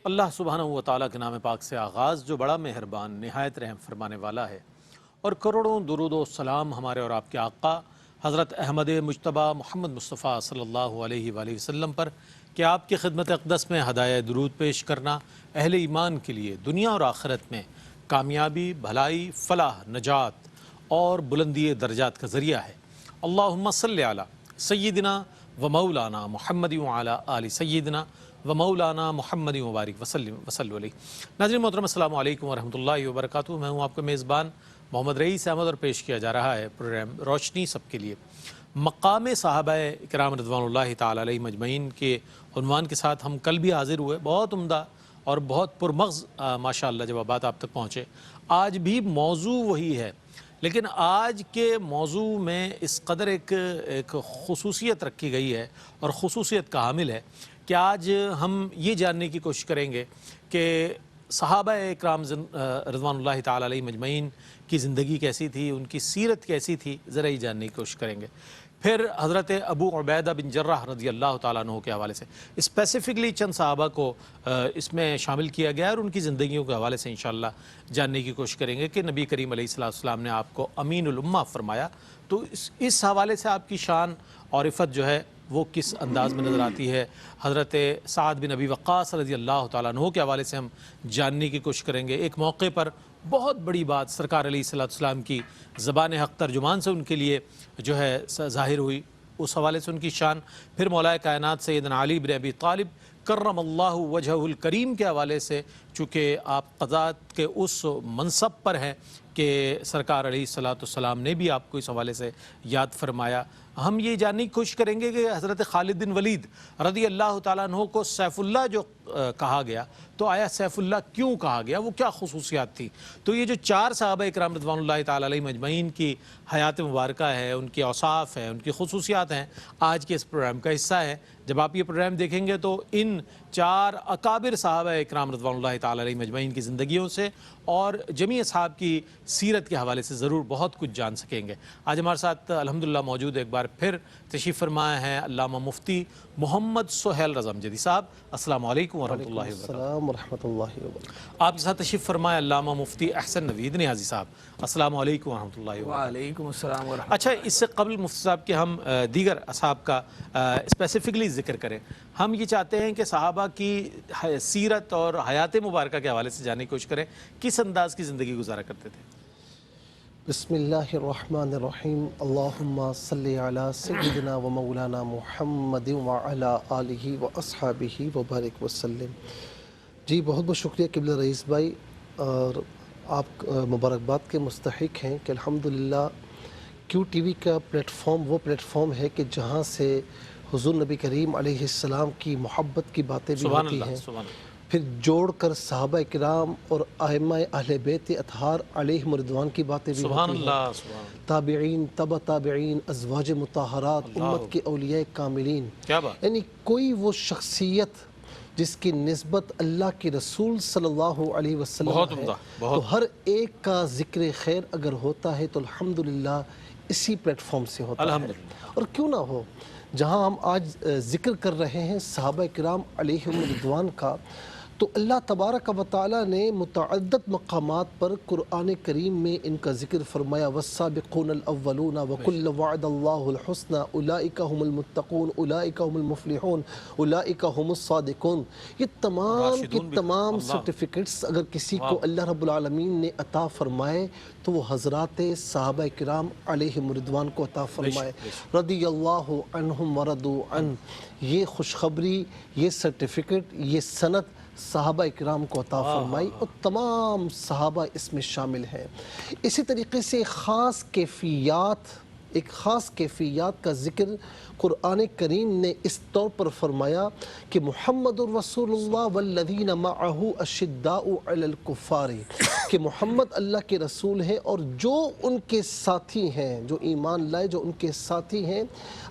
اللہ سبحانہ و تعالیٰ کے نام پاک سے آغاز جو بڑا مہربان نہایت رحم فرمانے والا ہے، اور کروڑوں درود و سلام ہمارے اور آپ کے آقا حضرت احمد مجتبیٰ محمد مصطفیٰ صلی اللہ علیہ وآلہ وسلم پر کہ آپ کی خدمت اقدس میں ہدایہ درود پیش کرنا اہل ایمان کے لیے دنیا اور آخرت میں کامیابی، بھلائی، فلاح، نجات اور بلندی درجات کا ذریعہ ہے۔ اللہم صلی علی سیدنا و مولانا محمد وعلی آل سیدنا و مولانا محمد مبارک وسلم علیہ۔ ناظرین محترم، السلام علیکم ورحمۃ اللہ وبرکاتہ۔ میں ہوں آپ کا میزبان محمد رئیس احمد، اور پیش کیا جا رہا ہے پروگرام روشنی سب کے لیے۔ مقام صحابہ اکرام رضوان اللہ تعالی علیہ مجمعین کے عنوان کے ساتھ ہم کل بھی حاضر ہوئے، بہت عمدہ اور بہت پرمغز ماشاءاللہ جوابات آپ تک پہنچے۔ آج بھی موضوع وہی ہے، لیکن آج کے موضوع میں اس قدر ایک خصوصیت رکھی گئی ہے اور خصوصیت کا حامل ہے کہ آج ہم یہ جاننے کی کوشش کریں گے کہ صحابہ اکرام رضوان اللہ تعالی علیہ مجمعین کی زندگی کیسی تھی، ان کی سیرت کیسی تھی، ذرا ہی جاننے کی کوشش کریں گے۔ پھر حضرت ابو عبیدہ بن جراح رضی اللہ تعالیٰ عنہ کے حوالے سے اسپیسیفکلی چند صحابہ کو اس میں شامل کیا گیا ہے، اور ان کی زندگیوں کے حوالے سے انشاءاللہ جاننے کی کوشش کریں گے کہ نبی کریم علیہ السلام نے آپ کو امین الامہ فرمایا، تو اس حوالے سے آپ کی شان اور عفت جو ہے وہ کس انداز میں نظر آتی ہے۔ حضرت سعد بن ابی وقاص رضی اللہ تعالیٰ عنہ کے حوالے سے ہم جاننے کی کوشش کریں گے۔ ایک موقع پر بہت بڑی بات سرکار علیہ السلام کی زبان حق ترجمان سے ان کے لیے جو ہے ظاہر ہوئی، اس حوالے سے ان کی شان۔ پھر مولا کائنات سیدنا علی بن ابی طالب کرم اللہ وجہہ الکریم کے حوالے سے، چونکہ آپ قضات کے اس منصب پر ہیں کہ سرکار علیہ السلام نے بھی آپ کو اس حوالے سے یاد فرمایا۔ ہم یہ جاننے کی کوشش کریں گے کہ حضرت خالد بن ولید رضی اللہ تعالیٰ عنہ کو سیف اللہ جو کہا گیا، تو آیا سیف اللہ کیوں کہا گیا، وہ کیا خصوصیات تھی؟ تو یہ جو چار صحابہ اکرام رضوان اللہ تعالی علیہ مجمعین کی حیات مبارکہ ہے، ان کی اوصاف ہیں، ان کی خصوصیات ہیں، آج کے اس پروگرام کا حصہ ہے۔ جب آپ یہ پروگرام دیکھیں گے تو ان چار اکابر صحابہ اکرام رضوان اللہ تعالی علیہ مجمعین کی زندگیوں سے اور جمیع اصحاب کی سیرت کے حوالے سے ضرور بہت کچھ جان سکیں گے۔ آج ہمارے ساتھ الحمدللہ موجود ایک بار پھر تشریف فرمائے ہیں علامہ مفتی محمد سہیل رضا امجدی صاحب۔ السلام علیکم ورحمۃ اللہ وبرکاتہ۔ السلام ورحمۃ اللہ وبرکاتہ۔ آپ کے ساتھ تشریف فرمائے علامہ مفتی احسن نوید نیازی صاحب۔ السلام علیکم ورحمۃ اللہ وبرکاتہ۔ وعلیکم السلام ورحمۃ اللہ۔ اچھا، اس سے قبل مفتی صاحب کے ہم دیگر اصحاب کا اسپیسیفکلی ذکر کریں، ہم یہ چاہتے ہیں کہ صحابہ کی سیرت اور حیات مبارکہ کے حوالے سے جاننے کی کوشش کریں، کس انداز کی زندگی گزارا کرتے تھے؟ بسم اللہ الرحمن الرحیم، اللہم صلی علی سیدنا و مولانا محمد وعلی آلہ و اصحابہ وبارک وسلم۔ جی بہت بہت شکریہ قبلہ رئیس بھائی، اور آپ مبارکباد کے مستحق ہیں کہ الحمدللہ کیو ٹی وی کا پلیٹ فارم وہ پلیٹ فارم ہے کہ جہاں سے حضور نبی کریم علیہ السلام کی محبت کی باتیں بھی سبحان ہوتی اللہ، ہیں، سبحان اللہ۔ پھر جوڑ کر صحابہ کرام اور ائمہ اہل بیت اطہار علیہم رضوان کی باتیں بھی سبحان ہوتی ہیں، اللہ، سبحان اللہ، تابعین، تبع تابعین، ازواج مطہرات، امت کے اولیاء کاملین، کیا بات۔ یعنی کوئی وہ شخصیت جس کی نسبت اللہ کے رسول صلی اللہ علیہ وسلم بہت ہے، عمدہ، تو بہت ہر ایک کا ذکر خیر اگر ہوتا ہے تو الحمدللہ اسی پلیٹ فارم سے ہوتا ہے۔ الحمدللہ۔ اور کیوں نہ ہو، جہاں ہم آج ذکر کر رہے ہیں صحابہ کرام علیہم رضوان کا، تو اللہ تبارک و تعالیٰ نے متعدد مقامات پر قرآن کریم میں ان کا ذکر فرمایا، والسابقون الاولون وکل وعد اللہ الحسنى اولئک هم المتقون اولئک هم المفلحون اولئک هم الصادقون۔ یہ تمام کی تمام سرٹیفکیٹس اگر کسی کو اللہ رب العالمین نے عطا فرمائے تو وہ حضرات صحابہ کرام علیہم رضوان کو عطا فرمائے، رضی اللہ عنہم ورضوا عنہ۔ یہ خوشخبری، یہ سرٹیفکیٹ، یہ سند صحابہ اکرام کو عطا فرمائی، اور تمام صحابہ اس میں شامل ہیں۔ اسی طریقے سے ایک خاص کیفیات کا ذکر قرآن کریم نے اس طور پر فرمایا کہ محمد الرسول اللہ والذین معہ اشداء علی الکفار کہ محمد اللہ کے رسول ہیں اور جو ان کے ساتھی ہیں، جو ایمان لائے، جو ان کے ساتھی ہیں،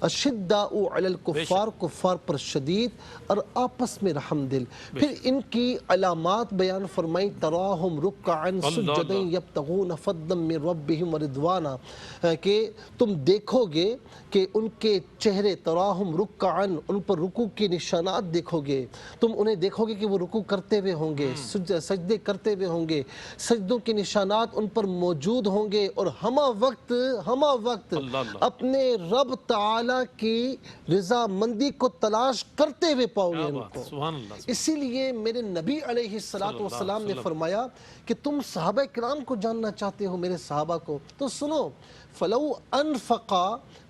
اشداء علی الکفار، کفار پر شدید اور آپس میں رحم دل۔ پھر ان کی علامات بیان فرمائی، تراہم رکعا سجدا یبتغون فضلا من ربہم ورضوانا، کہ تم دیکھو گے کہ ان کے چہرے، تراہم رکعا، ان پر رکوع کے نشانات دیکھو گے، تم انہیں دیکھو گے کہ وہ رکوع کرتے ہوئے ہوں گے، سجدے کرتے ہوئے ہوں گے، سجدوں کے نشانات ان پر موجود ہوں گے، اور ہمہ وقت اپنے رب تعالی کی رضامندی کو تلاش کرتے ہوئے پاؤ گے ان کو۔ سبحان اللہ۔ اسی لیے میرے نبی علیہ السلام نے فرمایا کہ تم صحابہ کرام کو جاننا چاہتے ہو، میرے صحابہ کو، تو سنو، فَلَوْ أَنفَقَ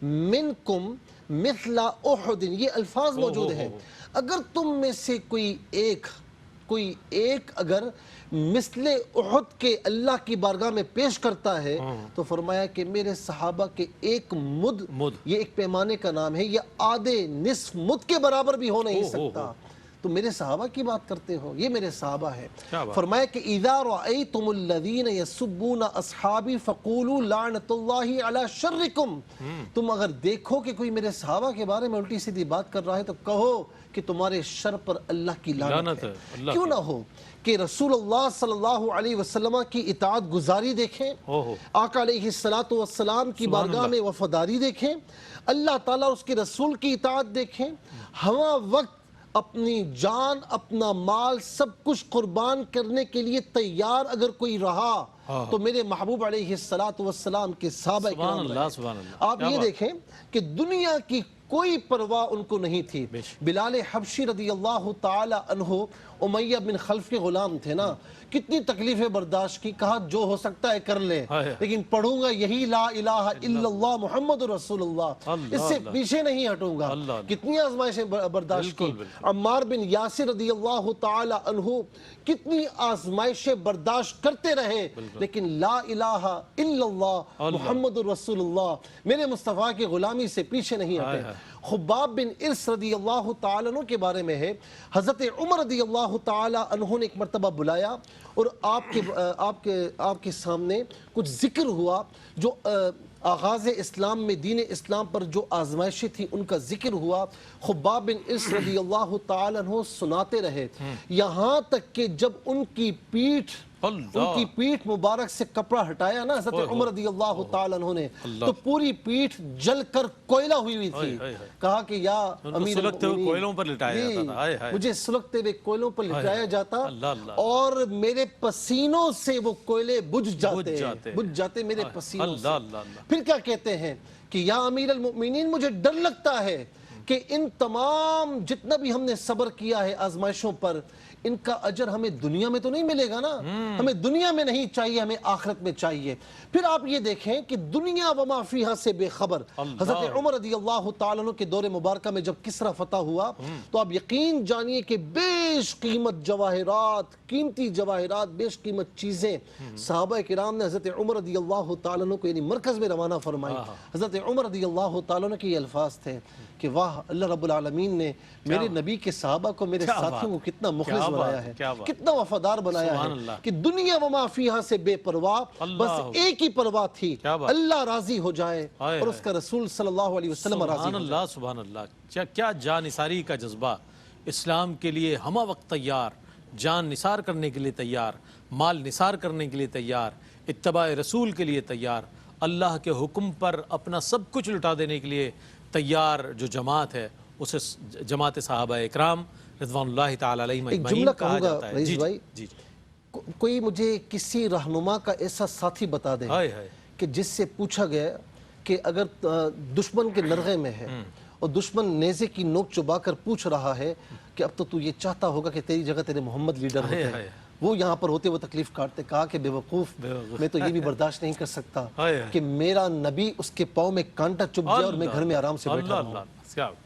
مِنْكُمْ مِثْلَ أُحُدٍ، یہ الفاظ موجود ہیں، اگر تم میں سے کوئی ایک اگر مثل احد کے اللہ کی بارگاہ میں پیش کرتا ہے، تو فرمایا کہ میرے صحابہ کے ایک مد، یہ ایک پیمانے کا نام ہے، یہ آدھے نصف مد کے برابر بھی ہو نہیں سکتا، تو میرے صحابہ کی بات کرتے ہو، یہ میرے صحابہ ہے۔ فرمایا کہ اِذَا رَأَيْتُمُ الَّذِينَ يَسُبُّونَ أَصْحَابِي فَقُولُوا لَعْنَةُ اللَّهِ عَلَى شَرِّكُمْ، تم اگر دیکھو کہ کوئی میرے صحابہ کے بارے میں الٹی سیدھی بات کر رہا ہے تو کہو کہ تمہارے شر پر اللہ کی لعنت ہے۔ کیوں نہ ہو کہ رسول اللہ صلی اللہ علیہ وسلم کی اطاعت گزاری دیکھیں، آقا علیہ السلام کی بارگاہ میں وفاداری دیکھیں، اللہ تعالیٰ اس کے رسول کی اطاعت دیکھیں، ہمہ وقت اپنی جان، اپنا مال، سب کچھ قربان کرنے کے لیے تیار اگر کوئی رہا تو میرے محبوب علیہ السلام کے صحابہ کرام رہے۔ آپ یہ دیکھیں کہ دنیا کی کوئی پرواہ ان کو نہیں تھی۔ بلال حبشی رضی اللہ تعالی عنہ امیہ بن خلف کے غلام تھے نا، کتنی تکلیفیں برداشت کی، کہا جو ہو سکتا ہے کر لے، لیکن پڑھوں گا یہی لا الہ الا اللہ محمد رسول اللہ، اس سے پیچھے نہیں ہٹوں گا۔ کتنی آزمائشیں برداشت کی۔ عمار بن یاسر رضی اللہ تعالی عنہ کتنی آزمائشیں برداشت کرتے رہے، لیکن لا الہ الا اللہ محمد رسول اللہ، میرے مصطفیٰ کی غلامی سے پیچھے نہیں ہٹے۔ خباب بن ارس رضی اللہ تعالیٰ عنہ کے بارے میں ہے، حضرت عمر رضی اللہ تعالیٰ عنہ نے ایک مرتبہ بلایا اور آپ کے سامنے کچھ ذکر ہوا، جو آغاز اسلام میں دین اسلام پر جو آزمائشیں تھیں ان کا ذکر ہوا۔ خباب بن ارس رضی اللہ تعالیٰ عنہ سناتے رہے، یہاں تک کہ جب ان کی پیٹھ مبارک سے کپڑا ہٹایا نا حضرت عمر رضی اللہ تعالیٰ عنہ نے، تو پوری پیٹھ جل کر کوئلہ ہوئی تھی۔ کہا کہ یا امیر المؤمنین، مجھے سلگتے ہوئے کوئلوں پر لٹایا جاتا اور میرے پسینوں سے وہ کوئلے بجھ جاتے میرے پسینوں سے۔ پھر کیا کہتے ہیں کہ یا امیر المؤمنین، مجھے ڈر لگتا ہے کہ ان تمام جتنا بھی ہم نے صبر کیا ہے آزمائشوں پر، ان کا اجر ہمیں دنیا میں تو نہیں ملے گا نا، ہمیں دنیا میں نہیں چاہیے، ہمیں آخرت میں چاہیے۔ پھر آپ یہ دیکھیں کہ دنیا وما فیہا سے بے خبر، حضرت عمر رضی اللہ تعالیٰ عنہ کے دور مبارکہ میں جب کسریٰ فتح ہوا تو آپ یقین جانیے کہ بیش قیمت جواہرات، قیمتی جواہرات، بیش قیمت چیزیں صحابہ کرام نے حضرت عمر رضی اللہ تعالیٰ عنہ کو یعنی مرکز میں روانہ فرمائی۔ حضرت عمر رضی اللہ تعالیٰ عنہ کے یہ الفاظ تھے کہ واہ، اللہ رب العالمین نے میرے نبی کے صحابہ کو، میرے ساتھیوں کو کتنا مخلص بنایا ہے، کتنا وفادار بنایا ہے کہ دنیا وما فیہا سے بے پرواہ، بس ایک ہی پرواہ تھی، اللہ راضی ہو جائے اور اس کا رسول صلی اللہ علیہ وسلم راضی ہو جائے۔ سبحان اللہ، کیا جان نثاری کا جذبہ، اسلام کے لیے ہمہ وقت تیار، جان نثار کرنے کے لیے تیار، مال نثار کرنے کے لیے تیار، اتباع رسول کے لیے تیار، اللہ کے حکم پر اپنا سب کچھ لٹا دینے کے لیے تیار جو جماعت ہے، اسے جماعت صحابہ اکرام رضوان اللہ تعالی علیہم اجمعین کہا جاتا ہے۔ رئیس بھائی، کوئی مجھے کسی رہنما کا ایسا ساتھی بتا دے کہ جس سے پوچھا گیا کہ اگر دشمن کے نرغے میں ہے اور دشمن نیزے کی نوک چبا کر پوچھ رہا ہے کہ اب تو یہ چاہتا ہوگا کہ تیری جگہ تیرے محمد لیڈر ہوتے ہیں، وہ یہاں پر ہوتے وہ تکلیف کاٹتے، کہا کہ بے وقوف، میں تو یہ بھی برداشت نہیں کر سکتا کہ میرا نبی اس کے پاؤں میں کانٹا چبھ جائے اور میں گھر میں آرام سے بیٹھا ہوں۔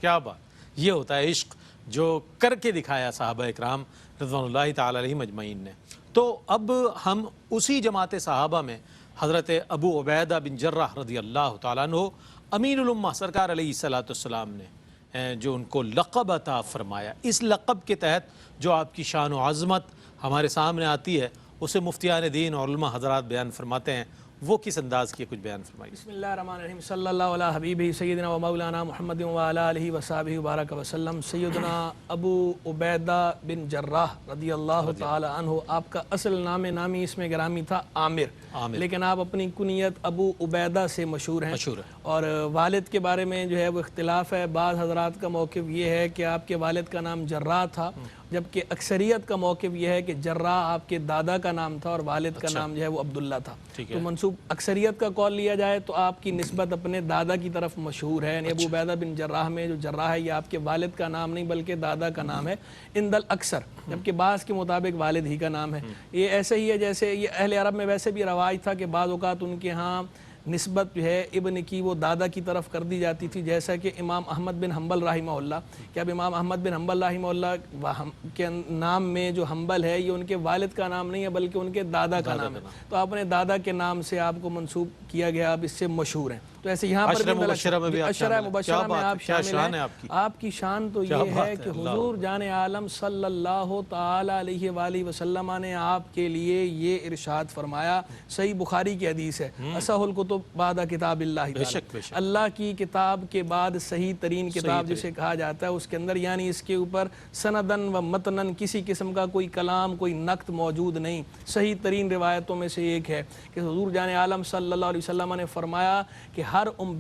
کیا بات، یہ ہوتا ہے عشق جو کر کے دکھایا صحابہ اکرام رضوان اللہ تعالی علیہم اجمعین نے۔ تو اب ہم اسی جماعت صحابہ میں حضرت ابو عبیدہ بن جراح رضی اللہ تعالیٰ عنہ امین الامہ سرکار علیہ السلام نے جو ان کو لقب عطا فرمایا، اس لقب کے تحت جو آپ کی شان و عظمت ہمارے سامنے آتی ہے اسے مفتیان دین اور علماء حضرات بیان فرماتے ہیں، وہ کس انداز کی کچھ بیان فرمائیے۔ بسم اللہ الرحمن الرحیم، صلی اللہ علیہ حبیبہ سیدنا و مولانا محمد وعلی آلہ وصحبہ وبارک وسلم۔ سیدنا ابو عبیدہ بن جراح رضی اللہ تعالی عنہ، آپ کا اصل نامی اس میں گرامی تھا عامر، لیکن آپ اپنی کنیت ابو عبیدہ سے مشہور ہیں۔ اور والد کے بارے میں جو ہے وہ اختلاف ہے، بعض حضرات کا موقف یہ ہے کہ آپ کے والد کا نام جراح تھا، جبکہ اکثریت کا موقف یہ ہے کہ جراح آپ کے دادا کا نام تھا اور والد کا نام جو ہے وہ عبداللہ تھا۔ تو منسوب اکثریت کا قول لیا جائے تو آپ کی نسبت اپنے دادا کی طرف مشہور ہے، یعنی ابو عبیدہ بن جراح میں جو جراح ہے یہ آپ کے والد کا نام نہیں بلکہ دادا کا نام ہے عند الاکثر، جبکہ بعض کے مطابق والد ہی کا نام ہے۔ یہ ایسے ہی ہے جیسے یہ اہل عرب میں ویسے بھی رواج تھا کہ بعض اوقات ان کے ہاں نسبت جو ہے ابن کی وہ دادا کی طرف کر دی جاتی تھی، جیسا کہ امام احمد بن حنبل رحمہ اللہ، کہ اب امام احمد بن حنبل رحمہ اللہ کے نام میں جو حنبل ہے یہ ان کے والد کا نام نہیں ہے بلکہ ان کے دادا کا نام ہے، تو اپنے دادا کے نام سے آپ کو منسوب کیا گیا، اب اس سے مشہور ہیں۔ تو ایسے یہاں پر عشرہ مبشرہ میں آپ شامل ہیں۔ آپ کی شان تو یہ ہے کہ حضور جان عالم صلی اللہ تعالی علیہ وآلہ وسلم نے آپ کے لیے یہ ارشاد فرمایا، صحیح بخاری کی حدیث ہے، اصح الکتب بعد کتاب اللہ تعالی، اللہ کی کتاب کے بعد صحیح ترین کتاب جسے کہا جاتا ہے، اس کے اندر یعنی اس کے اوپر سندن و متنن کسی قسم کا کوئی کلام کوئی نقد موجود نہیں، صحیح ترین روایتوں میں سے ایک ہے کہ حضور جان عالم صلی اللہ علیہ وسلم نے فرمایا کہ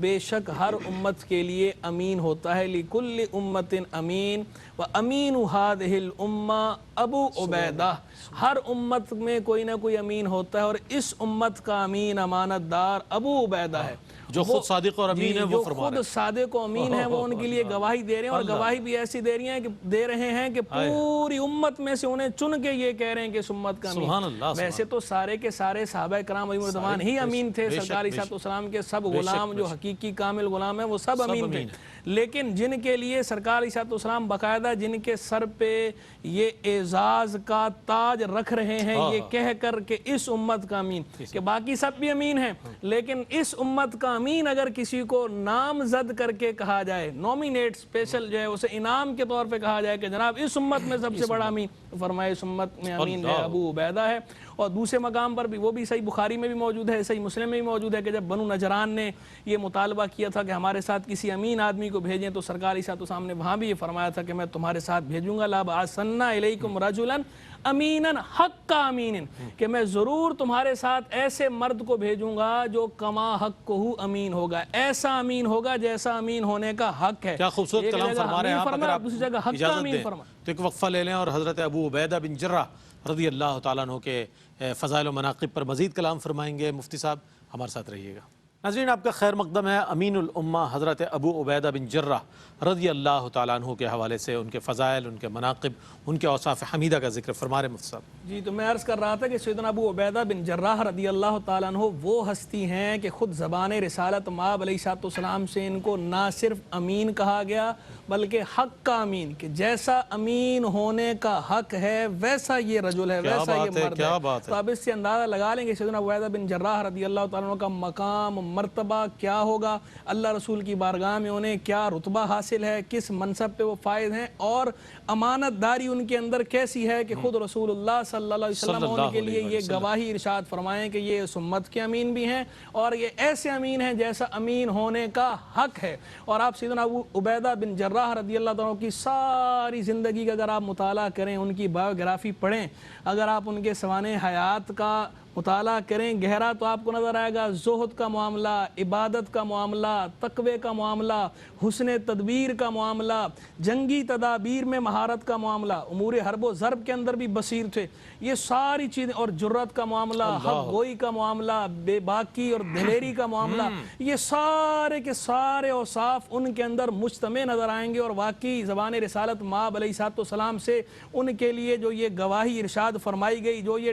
بے شک ہر امت کے لیے امین ہوتا ہے، لِكُلِّ أُمَّةٍ امین وَأَمِينُ هَذِهِ الْأُمَّةِ ابو عبیدہ، ہر امت میں کوئی نہ کوئی امین ہوتا ہے اور اس امت کا امین امانت دار ابو عبیدہ ہے، جو خود صادق اور امین ہے، وہ فرما رہے ہیں، خود صادق و امین ہے، وہ ان کے لیے گواہی دے رہے ہیں، اور گواہی بھی ایسی دے رہے ہیں کہ پوری امت میں سے انہیں چن کے یہ کہہ رہے ہیں کہ اس امت کا امین۔ ویسے تو سارے کے سارے صحابہ کرام علیہم رضوان ہی امین تھے، سرکار علیہ السلام کے سب غلام جو حقیقی کامل غلام ہیں وہ سب امین تھے، لیکن جن کے لیے سرکار علیہ السلام باقاعدہ جن کے سر پہ یہ اعزاز کا تاج رکھ رہے ہیں یہ کہہ کر کہ اس امت کا امین، کہ باقی سب بھی امین ہیں لیکن اس امت کا امین اگر کسی کو نامزد کر کے کہا جائے، نومینیٹ اسپیشل جو ہے اسے انعام کے طور پہ کہا جائے کہ جناب اس امت میں سب سے بڑا امین، فرمائے اس امت میں امین جو ہے ابو عبیدہ ہے۔ اور دوسرے مقام پر بھی وہ بھی صحیح بخاری میں بھی موجود ہے، صحیح مسلم میں بھی موجود ہے کہ جب بنو نجران نے یہ مطالبہ کیا تھا کہ ہمارے ساتھ کسی امین آدمی کو بھیجیں تو سرکار علیہ السلام نے وہاں بھی یہ فرمایا تھا کہ میں تمہارے ساتھ بھیجوں گا، لا بعثن الیکم رجلا امیناً حق امین، کہ میں ضرور تمہارے ساتھ ایسے مرد کو بھیجوں گا جو کما حق کو امین ہوگا، ایسا امین ہوگا جیسا امین ہونے کا حق ہے۔ کیا خوبصورت کلام فرما رہے ہیں آپ، اگر آپ دوسری جگہ حق کا امین فرما۔ تو ایک وقفہ لے لیں اور حضرت ابو عبیدہ بن جراح رضی اللہ تعالیٰ عنہ کے فضائل و مناقب پر مزید کلام فرمائیں گے مفتی صاحب، ہمارے ساتھ رہیے گا۔ ناظرین، آپ کا خیر مقدم ہے امین الامہ حضرت ابو عبیدہ بن جراح رضی اللہ تعالیٰ عنہ کے حوالے سے ان کے فضائل، ان کے مناقب، ان کے اوصاف حمیدہ کا ذکر فرما رہے مفتی صاحب۔ جی، تو میں عرض کر رہا تھا کہ سیدنا ابو عبیدہ بن جراح رضی اللہ تعالیٰ عنہ وہ ہستی ہیں کہ خود زبان رسالت مآب علیہ السلام سے ان کو نہ صرف امین کہا گیا بلکہ حق کا امین، کہ جیسا امین ہونے کا حق ہے ویسا یہ رجل ہے، ویسا یہ مرد ہے۔ تو اب اس سے اندازہ لگا لیں کہ سیدنا ابو عبیدہ بن جراح رضی اللہ تعالیٰ عنہ کا مقام مرتبہ کیا ہوگا، اللہ رسول کی بارگاہ میں انہیں کیا رتبہ حاصل ہے، کس منصب پہ وہ فائز ہیں، اور امانت داری ان کے اندر کیسی ہے کہ خود رسول اللہ صلی اللہ علیہ وسلم ان کے لیے یہ گواہی ارشاد فرمائیں کہ یہ اس امت کے امین بھی ہیں اور یہ ایسے امین ہیں جیسا امین ہونے کا حق ہے۔ اور آپ سیدنا ابو عبیدہ بن جراح رضی اللہ عنہ کی ساری زندگی کا اگر آپ مطالعہ کریں، ان کی بایوگرافی پڑھیں، اگر آپ ان کے سوانح حیات کا مطالعہ کریں گہرا تو آپ کو نظر آئے گا زہد کا معاملہ، عبادت کا معاملہ، تقوی کا معاملہ، حسن تدبیر کا معاملہ، جنگی تدابیر میں مہارت کا معاملہ، امور حرب و ضرب کے اندر بھی بصیر تھے، یہ ساری چیزیں، اور جرت کا معاملہ، حق گوئی کا معاملہ، بے باکی اور دلیری کا معاملہ، یہ سارے کے سارے اوصاف ان کے اندر مجتمع نظر آئیں گے۔ اور واقعی زبان رسالت مآب علیہ السلام سے ان کے لیے جو یہ گواہی ارشاد فرمائی گئی، جو یہ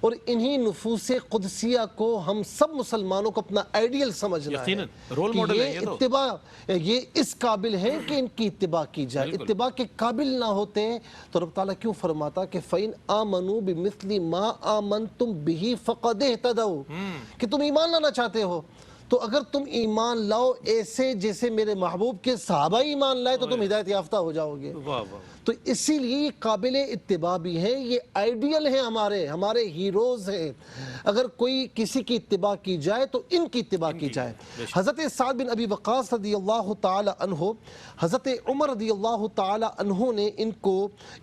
اور انہی نفوس قدسیہ کو ہم سب مسلمانوں کو اپنا آئیڈیل سمجھنا ہے یقیناً رول کہ ماڈل ہے یہ یہ تو. اتباع یہ اس قابل ہیں کہ ان کی اتباع کی جائے. اتباع کے قابل نہ ہوتے ہیں تو رب تعالیٰ کیوں فرماتا کہ فَإِنْ آمَنُوا بِمِثْلِ مَا آمَنْتُمْ بِهِ فَقَدْ اهْتَدَوْا کہ تم ایمان لانا چاہتے ہو تو اگر تم ایمان لاؤ ایسے جیسے میرے محبوب کے صحابہ ایمان لائے تو تم ہدایت یافتہ ہو جاؤ گے. واہ واہ. تو اسی لیے یہ قابل اتباع بھی ہیں, یہ آئیڈیل ہیں, ہمارے ہیروز ہیں. اگر کوئی کسی کی اتباع کی جائے تو ان کی اتباع کی جائے. حضرت سعد بن ابی وقاص رضی اللہ تعالی عنہ, حضرت عمر رضی اللہ تعالی عنہ نے ان کو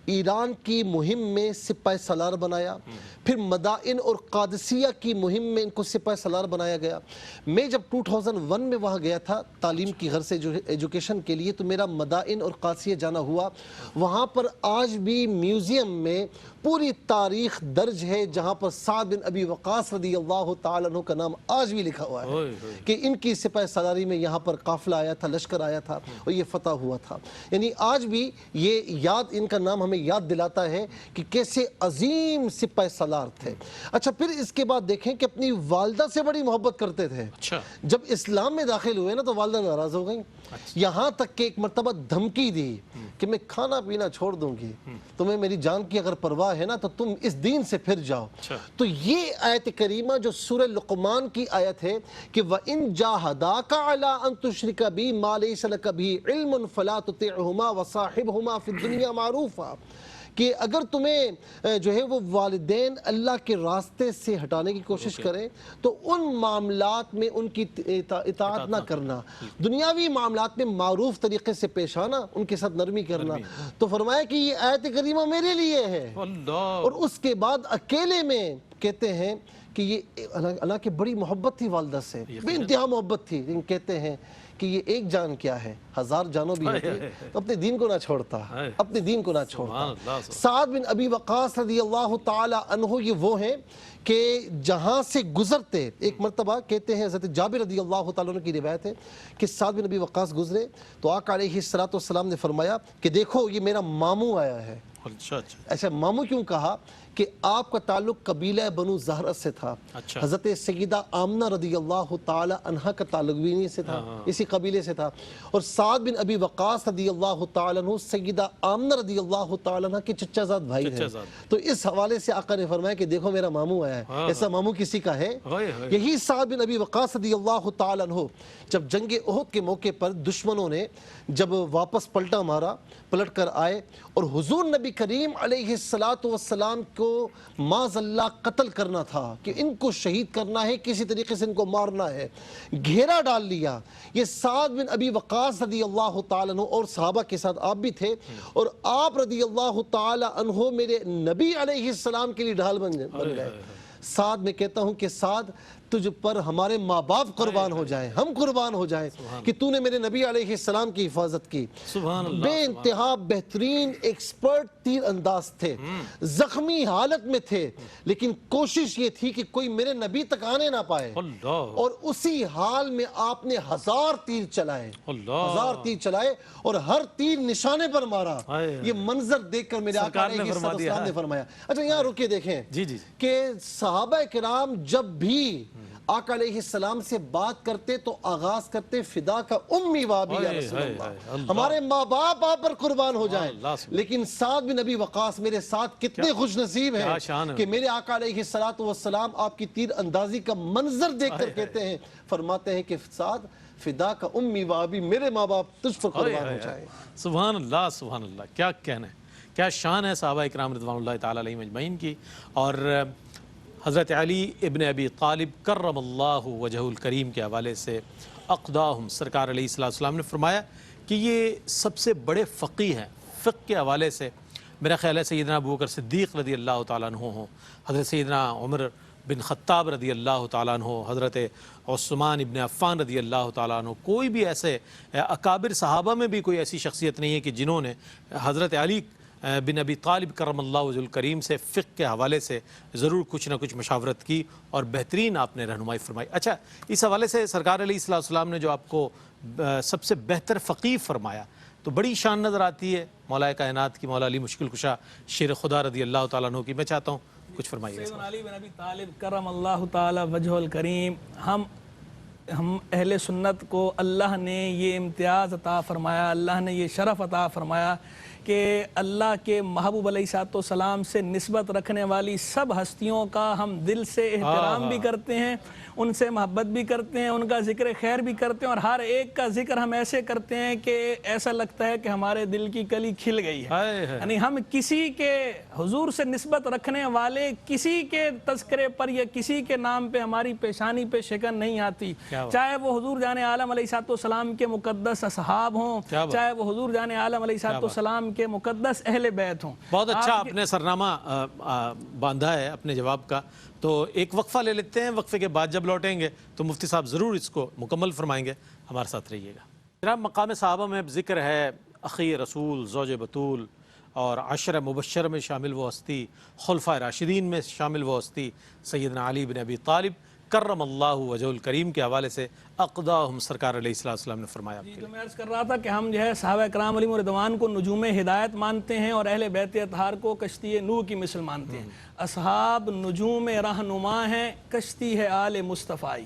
ایران کی مہم میں سپاہ سالار بنایا, پھر مدائن اور قادسیہ کی مہم میں ان کو سپاہ سالار بنایا گیا. میں جب 2001 میں وہاں گیا تھا تعلیم کی غرض سے ایجوکیشن کے لیے تو میرا مدائن اور قادسیہ جانا ہوا. وہاں پر آج بھی میوزیم میں پوری تاریخ درج ہے جہاں پر سعد بن ابی وقاص رضی اللہ تعالیٰ عنہ کا نام آج بھی لکھا ہوا ہے کہ ان کی سپاہ سالاری میں یہاں پر قافلہ آیا تھا, لشکر آیا تھا اور یہ فتح ہوا تھا. یعنی آج بھی یہ یاد, ان کا نام ہمیں یاد دلاتا ہے کہ کیسے عظیم سپاہ سالار تھے. اچھا پھر اس کے بعد دیکھیں کہ اپنی والدہ سے بڑی محبت کرتے تھے. جب اسلام میں داخل ہوئے نا تو والدہ ناراض ہو گئیں, یہاں تک کہ ایک مرتبہ دھمکی دی کہ میں کھانا پینا چھوڑ دوں گی, تمہیں میری جان کی اگر پرواہ ہے نا تو تم اس دین سے پھر جاؤ. تو یہ آیت کریمہ جو سورہ لقمان کی آیت ہے کہ وَإِن جَاهَدَاكَ عَلَىٰ أَن تُشْرِكَ بِي مَا لَيْسَ لَكَ بِهِ عِلْمٌ فَلَا تُطِعْهُمَا وَصَاحِبْهُمَا فِي الدُّنْيَا مَعْرُوفًا کہ اگر تمہیں جو ہے وہ والدین اللہ کے راستے سے ہٹانے کی کوشش کریں تو ان معاملات میں ان کی اطاعت نہ کرنا, دنیاوی معاملات میں معروف طریقے سے پیش آنا, ان کے ساتھ نرمی کرنا. تو فرمایا کہ یہ آیت کریمہ میرے لیے ہے. اور اس کے بعد اکیلے میں کہتے ہیں کہ یہ اللہ کی بڑی محبت تھی والدہ سے, بے انتہا محبت تھی, لیکن کہتے ہیں کہ یہ ایک جان کیا ہے, 1000 جانوں بھی ہوتی ہے تو اپنے دین کو نہ چھوڑتا, اپنے دین کو نہ چھوڑتا. سعد بن ابی وقاص رضی اللہ تعالی عنہ یہ وہ ہیں کہ جہاں سے گزرتے, ایک مرتبہ کہتے ہیں حضرت جابر رضی اللہ تعالیٰ عنہ کی روایت ہے کہ سعد بن ابی وقاص گزرے تو آقا علیہ السلام نے فرمایا کہ دیکھو یہ میرا ماموں آیا ہے. ایسا ماموں کیوں کہا کہ آپ کا تعلق قبیلہ بنو زہرہ سے تھا. حضرت سیدہ آمنہ رضی اللہ تعالی عنہ کا تعلق بھی انہی سے تھا, اسی قبیلے سے تھا. اور سعد بن ابی وقاص رضی اللہ تعالی عنہ سیدہ آمنہ رضی اللہ تعالی عنہ کے چچا زاد بھائی ہیں. تو اس حوالے سے آقا نے فرمایا کہ دیکھو میرا ماموں آیا ہے. ایسا ماموں کسی کا ہے؟ یہی سعد بن ابی وقاص رضی اللہ تعالی عنہ جب جنگ احد کے موقع پر دشمنوں نے جب واپس پلٹا مارا, پلٹ کر آئے اور حضور نبی کریم علیہ السلام کو معاذ اللہ قتل کرنا تھا کہ ان کو شہید کرنا ہے, کسی طریقے سے ان کو مارنا ہے, گھیرا ڈال لیا. یہ سعد بن ابی وقاص رضی اللہ تعالیٰ عنہ اور صحابہ کے ساتھ آپ بھی تھے اور آپ رضی اللہ تعالیٰ عنہ میرے نبی علیہ السلام کے لیے ڈھال بن گئے. سعد میں کہتا ہوں کہ سعد تجھ پر ہمارے ماں باپ قربان ہو جائیں, ہم قربان ہو جائیں کہ تو نے میرے نبی علیہ السلام کی حفاظت کی. بے انتہا بہترین ایکسپرٹ تیر انداز تھے, زخمی حالت میں تھے, لیکن کوشش یہ تھی کہ کوئی میرے نبی تک آنے نہ پائے. اور اسی حال میں آپ نے 1000 تیر چلائے, 1000 تیر چلائے اور ہر تیر نشانے پر مارا. یہ منظر دیکھ کر میرے آقا علیہ السلام نے فرمایا. اچھا یہاں رکے دیکھیں کہ صحابہ کرام جب بھی آقا علیہ السلام سے بات کرتے تو آغاز کرتے فدا کا امی وابی یا رسول اللہ, ہمارے ماں باپ آپ پر قربان ہو جائیں. لیکن سعد بن ابی وقاص میرے ساتھ کتنے خوش نصیب ہیں کہ میرے آقا علیہ السلام آپ کی تیر اندازی کا منظر دیکھ کر کہتے ہیں, فرماتے ہیں کہ سعد فدا کا امی وابی, میرے ماں باپ تجھ پر قربان ہو جائیں. سبحان اللہ, سبحان اللہ, کیا کہنا ہے, کیا شان ہے صحابہ اکرام رضوان اللہ تعالیٰ علیہم اجمعین کی. اور حضرت علی ابن ابی طالب کرم اللہ وجہ الکریم کے حوالے سے اقداہم سرکار علیہ السلام نے فرمایا کہ یہ سب سے بڑے فقیہ ہیں. فقہ کے حوالے سے میرا خیال ہے سیدنا ابو بکر صدیق رضی اللہ تعالیٰ عنہ ہوں, حضرت سیدنا عمر بن خطاب رضی اللہ تعالیٰ عنہ, حضرت عثمان ابن عفان رضی اللہ تعالیٰ عنہ, کوئی بھی ایسے اکابر صحابہ میں بھی کوئی ایسی شخصیت نہیں ہے کہ جنہوں نے حضرت علی بن ابی طالب کرم اللہ وجہ الکریم سے فقہ کے حوالے سے ضرور کچھ نہ کچھ مشاورت کی اور بہترین آپ نے رہنمائی فرمائی. اچھا اس حوالے سے سرکار علیہ السلام نے جو آپ کو سب سے بہتر فقیہ فرمایا تو بڑی شان نظر آتی ہے مولا کائنات کی, مولا علی مشکل کشا شیر خدا رضی اللہ تعالیٰ عنہ کی. میں چاہتا ہوں کچھ فرمائیے. سیدنا علی بن ابی طالب کرم اللہ تعالی وجہ الکریم، ہم اہل سنت کو اللہ نے یہ امتیاز عطا فرمایا، اللہ نے یہ شرف عطا فرمایا کہ اللہ کے محبوب علیہ الصلوۃ والسلام سے نسبت رکھنے والی سب ہستیوں کا ہم دل سے احترام بھی کرتے ہیں، ان سے محبت بھی کرتے ہیں، ان کا ذکر خیر بھی کرتے ہیں، اور ہر ایک کا ذکر ہم ایسے کرتے ہیں کہ ایسا لگتا ہے کہ ہمارے دل کی کلی کھل گئی ہے. یعنی ہم کسی کے حضور سے نسبت رکھنے والے کسی کے تذکرے پر یا کسی کے نام پہ ہماری پیشانی پہ شکن نہیں آتی، چاہے وہ حضور جان عالم علیہ الصلوۃ والسلام کے مقدس اصحاب ہوں، چاہے وہ حضور جان عالم علیہ الصلوۃ والسلام کے مقدس اہل بیت ہوں. بہت اچھا آپ نے سرنامہ باندھا ہے اپنے جواب کا. تو ایک وقفہ لے لیتے ہیں، وقفے کے بعد جب لوٹیں گے تو مفتی صاحب ضرور اس کو مکمل فرمائیں گے. ہمارے ساتھ رہیے گا. جناب، مقام صحابہ میں ذکر ہے اخی رسول، زوج بطول اور عشر مبشر میں شامل وہ ہستی، خلفائے راشدین میں شامل وہ ہستی سیدنا علی بن ابی طالب کرم اللہ وجہ الکریم کے حوالے سے اقداہم سرکار علیہ السلام نے فرمایا. جی، تو میں عرض کر رہا تھا کہ ہم جو ہے صحابہ کرام علیہم رضوان کو نجوم ہدایت مانتے ہیں اور اہل بیت اطہار کو کشتی نوح کی مثل مانتے ہیں. اصحاب نجوم رہنما ہیں، کشتی ہے آل مصطفیٰ.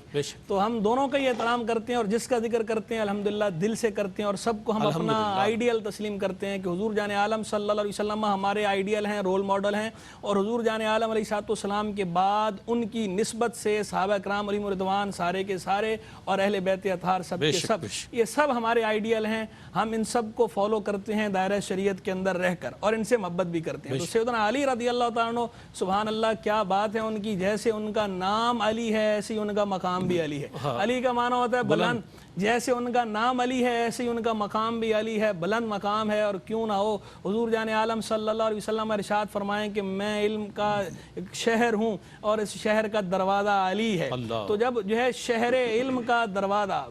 تو ہم دونوں کا یہ احترام کرتے ہیں اور جس کا ذکر کرتے ہیں الحمدللہ دل سے کرتے ہیں، اور سب کو ہم اپنا آئیڈیل تسلیم کرتے ہیں کہ حضور جان عالم صلی اللہ علیہ وسلم ہمارے آئیڈیل ہیں، رول ماڈل ہیں، اور حضور جان عالم علیہ الصلوۃ والسلام کے بعد ان کی نسبت سے صحابہ کرام علیہم رضوان سارے کے سارے اور اہل بیت اطہار سب کے سب، یہ سب ہمارے آئیڈیل ہیں. ہم ان سب کو فالو کرتے ہیں دائرہ شریعت کے اندر رہ کر، اور ان سے محبت بھی کرتے ہیں. تو سیدنا علی رضی اللہ تعالیٰ عنہ، سبحان اللہ کیا بات ہے ان کی، جیسے ان کا نام علی ہے ایسے ہی ان کا مقام بھی علی ہے. علی کا معنی ہوتا ہے بلند، جیسے ان کا نام علی ہے ایسے ہی ان کا مقام بھی علی ہے، بلند مقام ہے. اور کیوں نہ ہو، حضور جان عالم صلی اللہ علیہ وسلم ارشاد فرمائیں کہ میں علم کا ایک شہر ہوں اور اس شہر کا دروازہ علی ہے. تو جب جو ہے شہر علم کا دروازہ،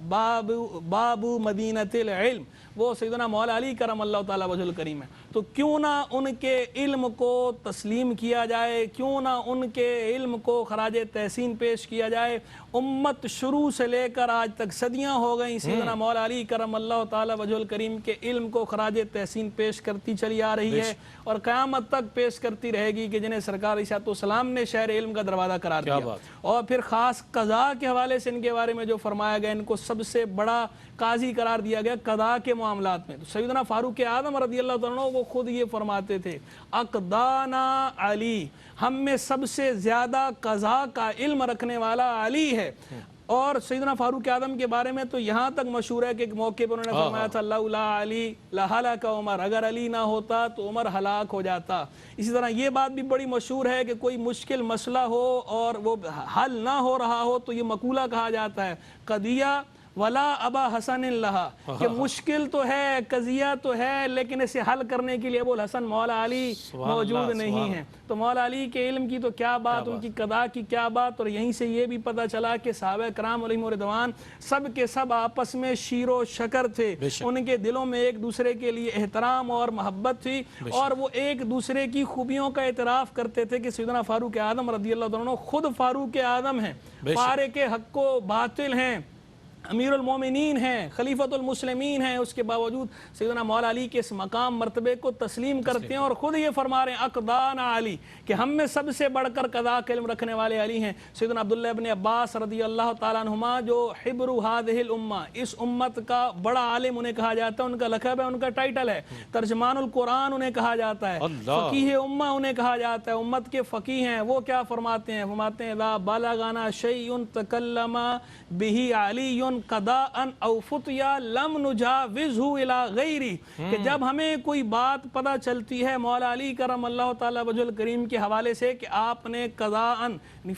باب مدینۃ العلم، وہ سیدنا مولا علی کرم اللہ تعالیٰ وجہ الکریم ہے. تو کیوں نہ ان کے علم کو تسلیم کیا جائے، کیوں نہ ان کے علم کو خراج تحسین پیش کیا جائے. امت شروع سے لے کر آج تک صدیاں ہو گئیں سیدنا مولا علی کرم اللہ تعالیٰ وجہ الکریم کے علم کو خراج تحسین پیش کرتی چلی آ رہی ہے، اور قیامت تک پیش کرتی رہے گی کہ جنہیں سرکار علیہ السلام نے شہر علم کا دروازہ قرار دیا. اور پھر خاص قضاء کے حوالے سے ان کے بارے میں جو فرمایا گیا، ان کو سب سے بڑا قاضی قرار دیا گیا قضاء کے معاملات میں. تو سیدنا فاروق اعظم رضی اللہ عنہ وہ خود یہ فرماتے تھے، اقدانا علی، ہم میں سب سے زیادہ قضاء کا علم رکھنے والا علی ہے. اور سیدنا فاروق اعظم کے بارے میں تو یہاں تک مشہور ہے کہ ایک موقع پر انہوں نے فرمایا تھا لولا علی لہلک عمر، اگر علی نہ ہوتا تو عمر ہلاک ہو جاتا. اسی طرح یہ بات بھی بڑی مشہور ہے کہ کوئی مشکل مسئلہ ہو اور وہ حل نہ ہو رہا ہو تو یہ مقولہ کہا جاتا ہے، قضیہ ولا ابا حسن اللہ، کہ مشکل تو ہے، قضیہ تو ہے، لیکن اسے حل کرنے کے لیے ابو الحسن مولا علی موجود نہیں ہیں. تو مولا علی کے علم کی تو کیا بات، ان کی قضاء کی کیا بات. اور یہیں سے یہ بھی پتہ چلا کہ صحابہ کرام علیہم رضوان سب کے سب آپس میں شیر و شکر تھے، ان کے دلوں میں ایک دوسرے کے لیے احترام اور محبت تھی، اور وہ ایک دوسرے کی خوبیوں کا اعتراف کرتے تھے. کہ سیدنا فاروق اعظم رضی اللہ عنہ خود فاروق اعظم ہیں، فارق حق و باطل ہیں، امیر المومنین ہیں، خلیفۃ المسلمین ہیں. اس کے باوجود سیدنا مولا علی کے اس مقام مرتبے کو تسلیم کرتے ہیں، اور خود یہ فرما رہے ہیں اقدانا علی، کہ ہم میں سب سے بڑھ کر قضاء کا علم رکھنے والے علی ہیں. سیدنا عبداللہ ابن عباس رضی اللہ تعالیٰ عنہما، جو حبر هذه الامہ، اس امت کا بڑا عالم انہیں کہا جاتا ہے، ان کا لقب ہے، ان کا ٹائٹل ہے، ترجمان القرآن انہیں کہا جاتا ہے، فقیہ امہ انہیں کہا جاتا ہے، امت کے فقیہ ہیں. وہ کیا فرماتے ہیں؟ فرماتے ہیں اذا بلغنا شیء تکلم به علی قضاء او فتیا لم نجاوزہ الی غیری، کہ جب ہمیں کوئی بات پتہ چلتی ہے مولا علی کرم اللہ تعالیٰ وجہ الکریم کے حوالے سے کہ آپ نے قضاء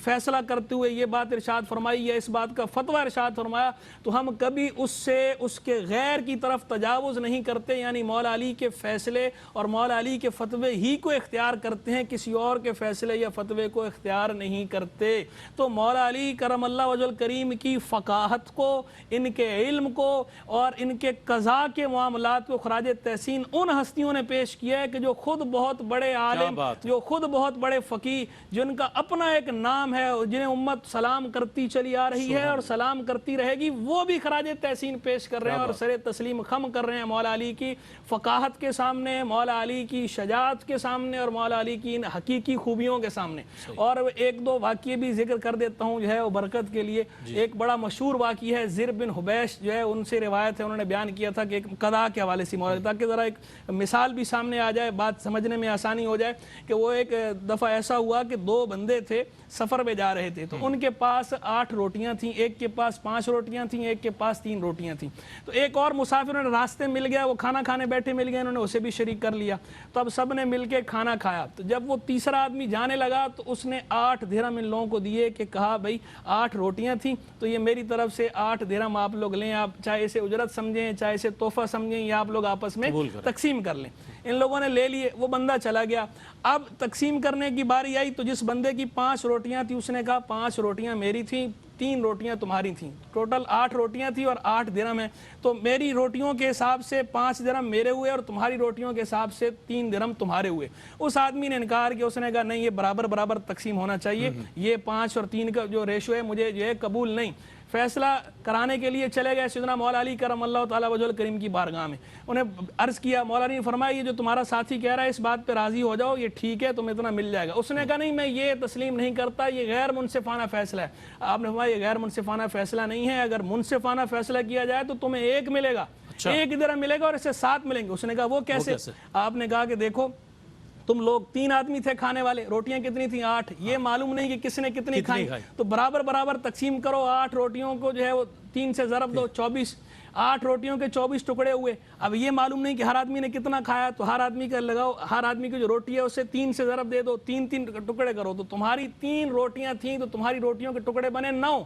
فیصلہ کرتے ہوئے یہ بات ارشاد فرمائی یا اس بات کا فتویٰ ارشاد فرمایا، تو ہم کبھی اس سے اس کے غیر کی طرف تجاوز نہیں کرتے. یعنی مولا علی کے فیصلے اور مولا علی کے فتوے ہی کو اختیار کرتے ہیں، کسی اور کے فیصلے یا فتوے کو اختیار نہیں کرتے. تو مولا علی کرم اللہ وجہ الکریم کی فقاہت کو ان کے علم کو اور ان کے قضاء کے معاملات کو خراج تحسین ان ہستیوں نے پیش کیا ہے کہ جو خود بہت بڑے عالم، جو خود بہت بڑے فقیہ، جن کا اپنا ایک نام ہے، جنہیں امت سلام کرتی چلی آ رہی ہے اور سلام کرتی رہے گی، وہ بھی خراج تحسین پیش کر رہے ہیں اور سر تسلیم خم کر رہے ہیں مولا علی کی فقاہت کے سامنے، مولا علی کی شجاعت کے سامنے اور مولا علی کی ان حقیقی خوبیوں کے سامنے۔ اور ایک دو واقعے بھی ذکر کر دیتا ہوں جو ہے وہ برکت کے لیے۔ ایک بڑا مشہور واقعہ ہے، زر بن حبیش جو ہے ان سے روایت ہے، انہوں نے بیان کیا تھا کہ ایک قضاء کے حوالے سے مولا، تاکہ ذرا ایک مثال بھی سامنے آ جائے، بات سمجھنے میں آسانی ہو جائے، کہ وہ ایک دفعہ ایسا ہوا کہ دو بندے تھے سفر پہ جا رہے تھے، تو ان کے پاس 8 روٹیاں تھیں، ایک کے پاس 5 روٹیاں تھیں، ایک کے پاس 3 روٹیاں تھیں۔ تو ایک اور مسافر انہیں راستے مل گیا، وہ کھانا کھانے بیٹھے مل گئے، انہوں نے اسے بھی شریک کر لیا، تو اب سب نے مل کے کھانا کھایا۔ تو جب وہ تیسرا آدمی جانے لگا تو اس نے 8 درہم ان لوگوں کو دیے، کہ کہا بھائی 8 روٹیاں تھیں تو یہ میری طرف سے 8 درہم آپ لوگ لیں، آپ چاہے اسے اجرت سمجھیں، چاہے اسے تحفہ سمجھیں، یا آپ لوگ آپس میں تقسیم کر لیں۔ ان لوگوں نے لے لیے، وہ بندہ چلا گیا۔ اب تقسیم کرنے کی باری آئی تو جس بندے کی 5 روٹیاں تھیں اس نے کہا 5 روٹیاں میری تھیں، 3 روٹیاں تمہاری تھیں، ٹوٹل 8 روٹیاں تھیں اور 8 درہم ہیں، تو میری روٹیوں کے حساب سے 5 درہم میرے ہوئے اور تمہاری روٹیوں کے حساب سے 3 درہم تمہارے ہوئے۔ اس آدمی نے انکار کیا، اس نے کہا نہیں، یہ برابر برابر تقسیم ہونا چاہیے، یہ 5 اور 3 کا جو ریشو ہے مجھے جو ہے قبول نہیں۔ فیصلہ کرانے کے لیے چلے گئے سیدنا مولا علی کرم اللہ تعالیٰ وجہ الکریم کی بارگاہ میں، انہیں عرض کیا، مولا علی نے فرمایا یہ جو تمہارا ساتھی کہہ رہا ہے اس بات پہ راضی ہو جاؤ، یہ ٹھیک ہے، تمہیں اتنا مل جائے گا۔ اس نے کہا نہیں، میں یہ تسلیم نہیں کرتا، یہ غیر منصفانہ فیصلہ ہے۔ آپ نے فرمایا یہ غیر منصفانہ فیصلہ نہیں ہے، اگر منصفانہ فیصلہ کیا جائے تو تمہیں 1 ملے گا، 1 درہم ملے گا اور اسے 7 ملیں گے۔ اس نے کہا وہ کیسے؟ آپ نے کہا کہ دیکھو تم لوگ 3 آدمی تھے کھانے والے، روٹیاں کتنی تھیں؟ 8، یہ معلوم نہیں کہ کس نے کتنی کھائیں، تو برابر برابر تقسیم کرو، 8 روٹیوں کو جو ہے وہ 3 سے ضرب دو، 24، 8 روٹیوں کے 24 ٹکڑے ہوئے۔ اب یہ معلوم نہیں کہ ہر آدمی نے کتنا کھایا، تو ہر آدمی کا لگاؤ، ہر آدمی کی جو روٹی ہے اسے 3 سے ضرب دے دو، 3 ٹکڑے کرو، تو تمہاری 3 روٹیاں تھیں تو تمہاری روٹیوں کے ٹکڑے بنے 9،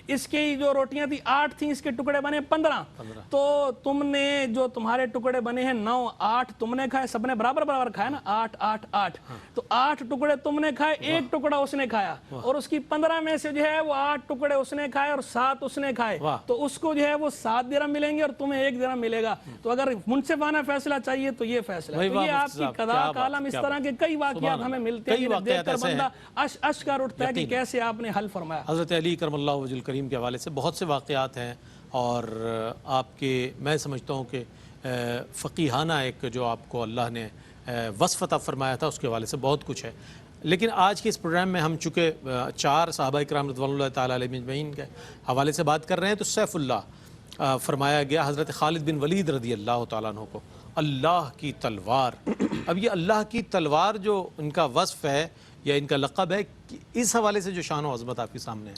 اس کی جو روٹیاں تھیں 8 تھیں، اس کے ٹکڑے بنے 15، تو تم نے جو تمہارے ٹکڑے بنے ہیں 9، 8 تم نے کھائے، سب نے برابر برابر کھایا نا، 8 8 8، تو 8 ٹکڑے تم نے کھائے، 1 ٹکڑا اس نے کھایا، اور اس کی 15 میں سے جو ہے وہ 8 ٹکڑے اس نے کھائے اور 7 اس نے کھائے، تو اس کو جو ہے وہ 7 درہم ملیں گے اور تمہیں 1 درہم ملے گا۔ تو اگر منصفانہ فیصلہ چاہیے تو یہ فیصلہ ہے۔ تو یہ آپ کی قضاء کا عالم، اس طرح کے کئی واقعات ہمیں ملتے ہیں جنہیں دیکھ کر بندہ اشکار اٹھتا ہے کہ کیسے آپ نے حل فرمایا۔ حضرت علی کرم اللہ وجہ الکریم کے حوالے سے بہت سے واقعات ہیں، اور آپ کے میں سمجھتا ہوں کہ فقیہانہ ایک جو آپ کو اللہ نے وصف عطا فرمایا تھا اس کے حوالے سے بہت کچھ ہے۔ لیکن آج کے اس پروگرام میں ہم چونکہ 4 صحابہ کرام رضوان اللہ تعالیٰ علیہ اجمعین کے حوالے سے بات کر رہے ہیں، تو سیف اللہ فرمایا گیا حضرت خالد بن ولید رضی اللہ تعالیٰ عنہ کو، اللہ کی تلوار۔ اب یہ اللہ کی تلوار جو ان کا وصف ہے یا ان کا لقب ہے، اس حوالے سے جو شان و عظمت آپ کے سامنے ہے۔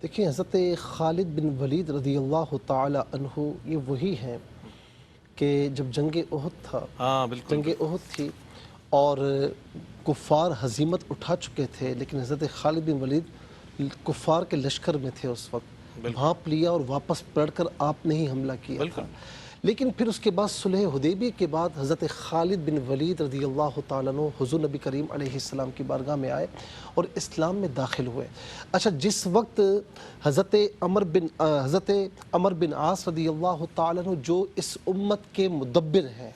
دیکھیں، حضرت خالد بن ولید رضی اللہ تعالی عنہ یہ وہی ہیں کہ جب جنگ احد تھا، جنگ احد تھی اور کفار ہزیمت اٹھا چکے تھے، لیکن حضرت خالد بن ولید کفار کے لشکر میں تھے، اس وقت بھانپ لیا اور واپس پلٹ کر آپ نے ہی حملہ کیا تھا۔ لیکن پھر اس کے بعد صلح حدیبیہ کے بعد حضرت خالد بن ولید رضی اللہ تعالیٰ عنہ حضور نبی کریم علیہ السلام کی بارگاہ میں آئے اور اسلام میں داخل ہوئے۔ اچھا، جس وقت حضرت عمر بن عاص رضی اللہ تعالیٰ عنہ جو اس امت کے مدبر ہیں،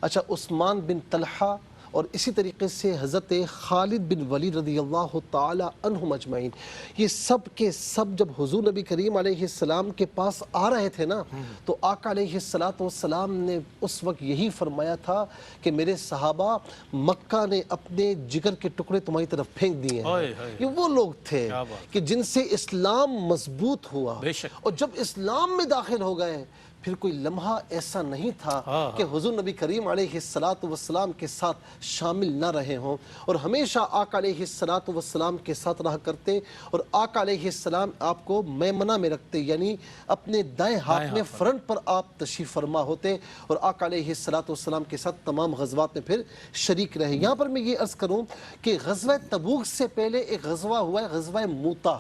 اچھا، عثمان بن طلحہ اور اسی طریقے سے حضرت خالد بن ولید رضی اللہ تعالی عنہم اجمعین، یہ سب کے سب جب حضور نبی کریم علیہ السلام کے پاس آ رہے تھے نا، تو آقا علیہ السلام نے اس وقت یہی فرمایا تھا کہ میرے صحابہ، مکہ نے اپنے جگر کے ٹکڑے تمہاری طرف پھینک دیے ہیں۔ یہ وہ لوگ تھے کہ جن سے اسلام مضبوط ہوا، اور جب اسلام میں داخل ہو گئے پھر کوئی لمحہ ایسا نہیں تھا کہ حضور نبی کریم علیہ السلام کے ساتھ شامل نہ رہے ہوں، اور ہمیشہ آقا علیہ السلام کے ساتھ رہا کرتے، اور آقا علیہ السلام آپ کو میمنہ میں رکھتے، یعنی اپنے دائیں ہاتھ میں فرنٹ پر آپ تشریف فرما ہوتے، اور آقا علیہ السلام کے ساتھ تمام غزوات میں پھر شریک رہے۔ یہاں پر میں یہ عرض کروں کہ غزوہ تبوک سے پہلے ایک غزوہ ہوا ہے، غزوہ موتا،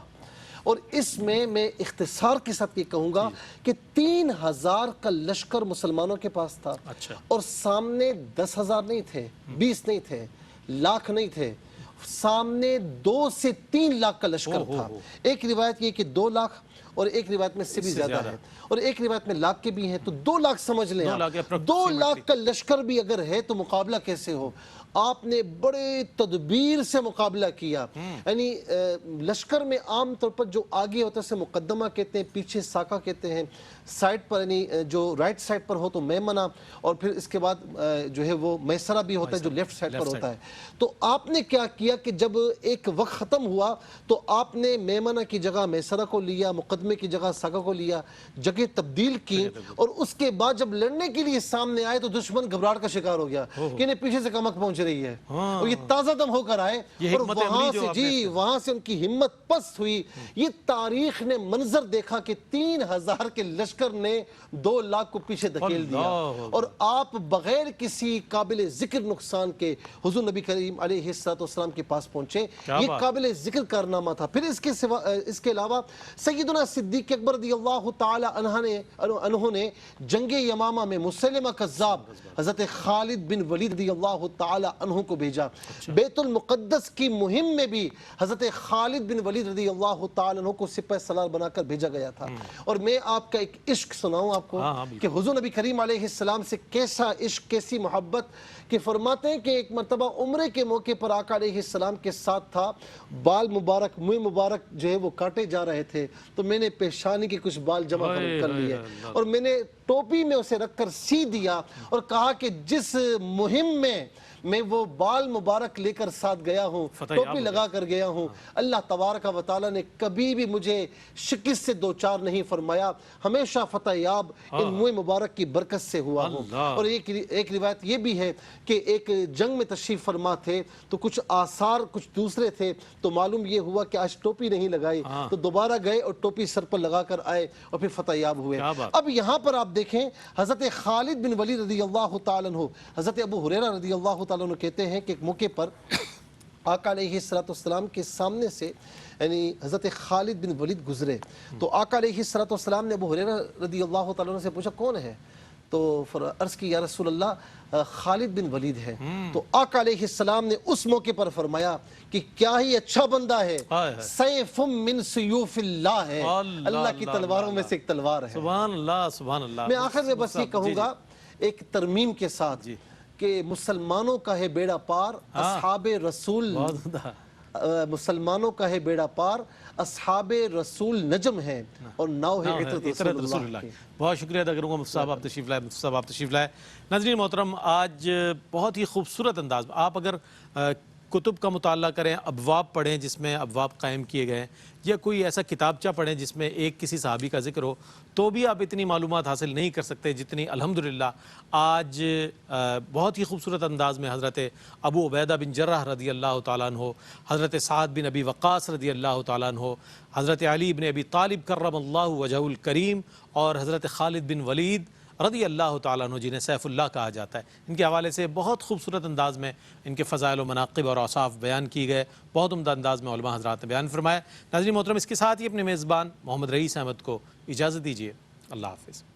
اور اس میں اختصار کے ساتھ یہ کہوں گا کہ 3000 کا لشکر مسلمانوں کے پاس تھا، اور سامنے 10,000 نہیں تھے، 20 نہیں تھے، لاکھ نہیں تھے، سامنے 2 سے 3 لاکھ کا لشکر تھا۔ ایک روایت یہ کہ 2 لاکھ، اور ایک روایت میں سے بھی زیادہ ہے، اور ایک روایت میں لاکھ کے بھی ہیں، تو 2 لاکھ سمجھ لیں آپ، 2 لاکھ کا لشکر بھی اگر ہے تو مقابلہ کیسے ہو؟ آپ نے بڑے تدبیر سے مقابلہ کیا، یعنی لشکر میں عام طور پر جو آگے ہوتا ہے اسے مقدمہ کہتے ہیں، پیچھے ساکہ کہتے ہیں، سائٹ پر یعنی جو رائٹ سائٹ پر ہو تو میمنہ، اور پھر اس کے بعد جو ہے وہ میسرہ بھی ہوتا ہے جو لیفٹ سائٹ پر ہوتا ہے۔ تو آپ نے کیا کیا کہ جب ایک وقت ختم ہوا تو آپ نے میمنہ کی جگہ میسرہ کو لیا، مقدمے کی جگہ ساکہ کو لیا، جگہ تبدیل کی، اور اس کے بعد جب لڑنے کے لیے سامنے آئے تو دشمن گھبراہٹ کا شکار ہو گیا کہ انہیں پیچھے سے کمک پہنچ رہی ہے، اور یہ تازہ دم ہو کر آئے، اور وہاں سے ان کی ہمت پست ہوئی۔ یہ تاریخ نے منظر دیکھا کہ 3000 کے لشکر نے 2 لاکھ کو پیچھے دھکیل دیا، اور آپ بغیر کسی قابل ذکر نقصان کے حضور نبی کریم علیہ السلام کے پاس پہنچے۔ یہ قابل ذکر کارنامہ تھا۔ پھر اس کے علاوہ سیدنا صدیق اکبر رضی اللہ تعالی عنہ نے جنگ یمامہ میں مسلمہ کذاب حضرت خالد بن ولید رضی اللہ تعالی عنہ کو بھیجا۔ بیت المقدس کی مہم میں بھی حضرت خالد بن ولید رضی اللہ تعالی عنہ کو سپہ سالار بنا کر بھیجا گیا تھا۔ اور میں آپ کا ایک عشق سناؤں آپ کو کہ حضور نبی کریم علیہ السلام سے کیسا عشق، کیسی محبت، کہ فرماتے ہیں کہ ایک مرتبہ عمرے کے موقع پر آقا علیہ السلام کے ساتھ تھا، بال مبارک، منہ مبارک جو ہے وہ کاٹے جا رہے تھے، تو میں نے پیشانی کے کچھ بال جمع کر لیے اور میں نے ٹوپی میں اسے رکھ کر سی دیا اور کہا کہ جس مہم میں وہ بال مبارک لے کر ساتھ گیا ہوں، ٹوپی لگا کر گیا ہوں، اللہ تبارک و تعالی نے کبھی بھی مجھے شکست سے دوچار نہیں فرمایا، ہمیشہ فتح یاب ان منہ مبارک کی برکت سے ہوا ہوں۔ اور ایک روایت یہ بھی ہے کہ ایک جنگ میں تشریف فرما تھے تو کچھ آثار کچھ دوسرے تھے، تو معلوم یہ ہوا کہ آج ٹوپی نہیں لگائی، تو دوبارہ گئے اور ٹوپی سر پر لگا کر آئے اور پھر فتح یاب ہوئے۔ اب یہاں پر آپ دیکھیں حضرت خالد بن ولید رضی اللہ تعالیٰ عنہ، حضرت ابو ہریرہ رضی اللہ تعالیٰ عنہ کہتے ہیں کہ ایک موقع پر آقا علیہ السلام کے سامنے سے یعنی حضرت خالد بن ولید گزرے، تو آقا علیہ السلام نے ابو ہریرہ رضی اللہ تعالیٰ عنہ سے پوچھا کون ہے؟ تو عرض کی یا رسول اللہ خالد بن ولید ہے۔ تو آقا علیہ السلام نے اس موقع پر فرمایا کہ کیا ہی اچھا بندہ ہے، سیف من سیوف اللہ ہے، اللہ کی تلواروں میں سے ایک تلوار ہے۔ سبحان اللہ، سبحان اللہ۔ میں آخر میں بس یہ کہوں گا ایک ترمیم کے ساتھ کہ مسلمانوں کا ہے بیڑا پار، اصحاب رسول مسلمانوں کا ہے بیڑا پار، اصحاب رسول نجم ہے اور ناؤ ہے عطرت رسول اللہ۔ بہت شکریہ ادا کروں گا مفتی صاحب آپ تشریف لائے، مفتی صاحب آپ تشریف لائے۔ ناظرین محترم، آج بہت ہی خوبصورت انداز میں آپ اگر کتب کا مطالعہ کریں، ابواب پڑھیں جس میں ابواب قائم کیے گئے ہیں، یا کوئی ایسا کتابچہ پڑھیں جس میں ایک کسی صحابی کا ذکر ہو، تو بھی آپ اتنی معلومات حاصل نہیں کر سکتے جتنی الحمدللہ آج بہت ہی خوبصورت انداز میں حضرت ابو عبیدہ بن جراح رضی اللہ تعالیٰ عنہ، حضرت سعد بن ابی وقاص رضی اللہ تعالیٰ عنہ، حضرت علی بن ابی طالب کرم اللہ وجہہ الکریم، اور حضرت خالد بن ولید رضی اللہ تعالیٰ عنہ جنہیں سیف اللہ کہا جاتا ہے، ان کے حوالے سے بہت خوبصورت انداز میں ان کے فضائل و مناقب اور اوصاف بیان کی گئے، بہت عمدہ انداز میں علماء حضرات نے بیان فرمایا۔ ناظرین محترم، اس کے ساتھ ہی اپنے میزبان محمد رئیس احمد کو اجازت دیجیے، اللہ حافظ۔